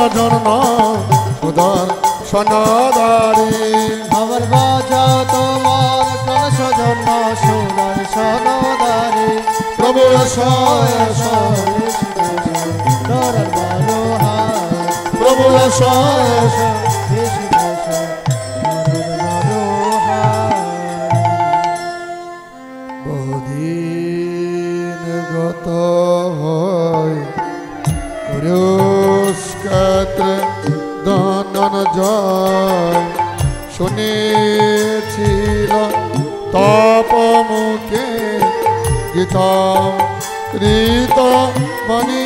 স্বজন সুদর সনদারি আমার বাজাও তোমার প্রাণ স্বজন সুদর সনদারি প্রভু সয় প্রভু সয় বহুদিন গত হয় পুরস্কার দনন জয় শুনেছিল তপ মুখে গীত ঋত মণি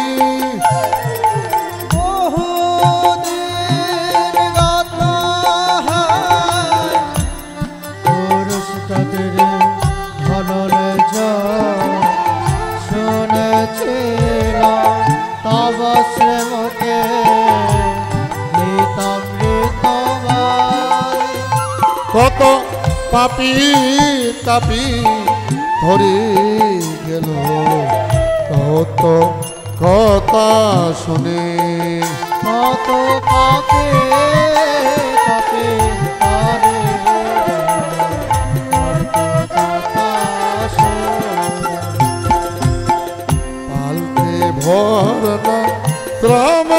কত পাপি তাপি ধরে গেল কত কথা শুনে কত পাপে পাপে তারে পালতে ভরনা শ্রম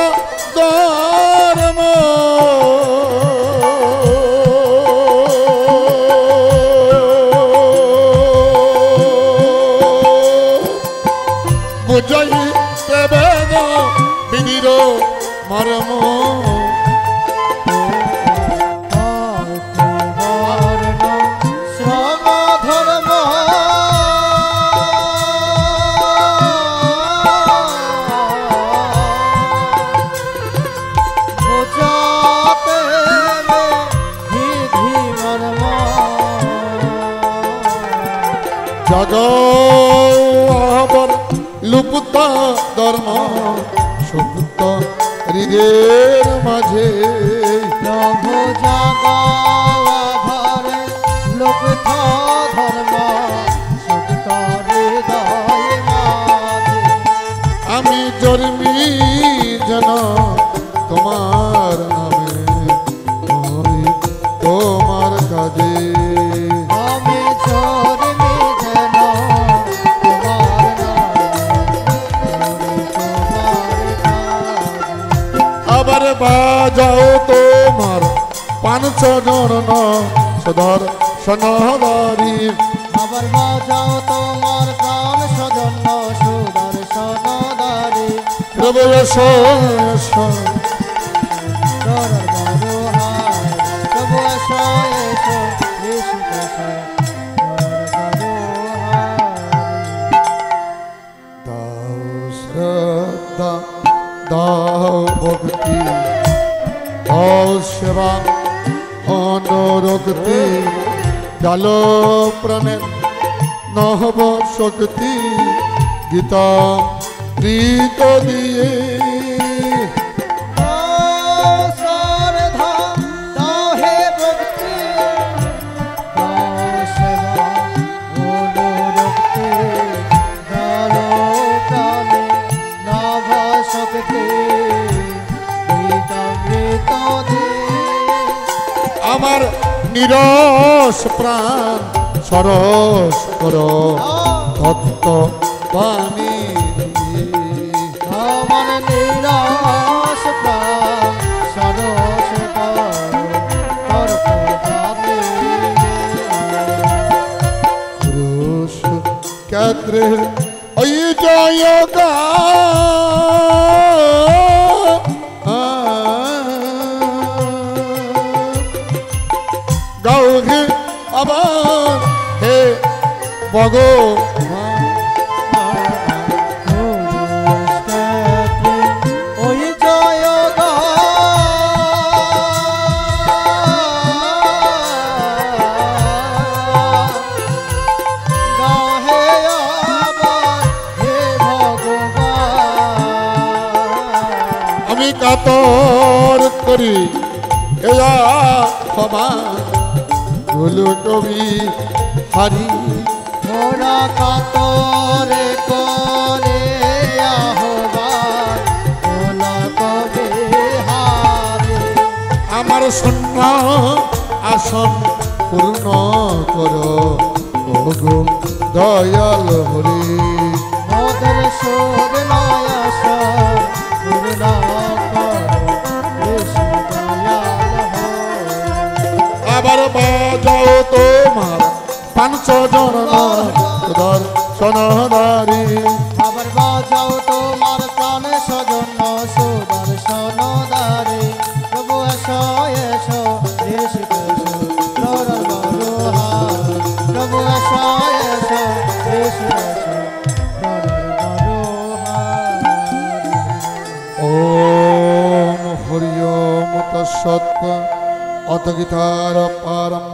ধর্ম বুঝাইতে বেদ বিধির মর্ম শ্রম ধর্ম বোঝাতে বিধি মর্ম জগবর লুপ্ত ধর্ম সুপ্ত হৃদয়ের মাঝে প্রভু জগবরে লুপ্ত ধর্ম সুপ্ত হৃদয় মাঝে আমি জন্মি যেন তোমার নামে মরি তোমার কাজে আমি জন্মি যেন তোমার নামে তোমার কাজে। আবার বাজাও তোমার পাঁচ জন সদর সনদারি আবার বাজাও তোমার প্রাণ স্বজন সুদর সনদারি প্রভু দরর বড় হায় প্রভু এসো এসো ঋষি এসো দাও শ্রদ্ধা দাও ভক্তি দাও সেবা অনুরক্তি ডালো প্রাণের নহব শক্তি গীতা প্রীত দিয়ে আমার নিরস প্রাণ সরস কর ভক্ত বাণী আমার নিরাশ প্রাণ সরস পুরুষ ক্ষেত্রে ওই জয় গাও হে আবার হে ভগবান ওই জয় হে আবার হে ভগবান আমি কাতর করি এয়া ক্ষমা গুলো কবি হারি মোরা কাতরে করে আহ্বান ওলা কবে শূন্য আসন পূর্ণ করো ওগো দয়াল হরি মোদের সুর নয়াস পূর্ণ করো কৃষ্ণ দয়াল হরি। আবার বাজাও তোমার পাঞ্চজন দর্শনদারি আবার বাজাও তোমার প্রাণ স্বজন সুদর্শন দ্বারে প্রভু এসো এসো ঋষিকেশ নরর মনোহার প্রভু এসো এসো ঋষিকেশ নরর মনোহার। ওম হরি ওম তৎসৎ অত গীতার পারম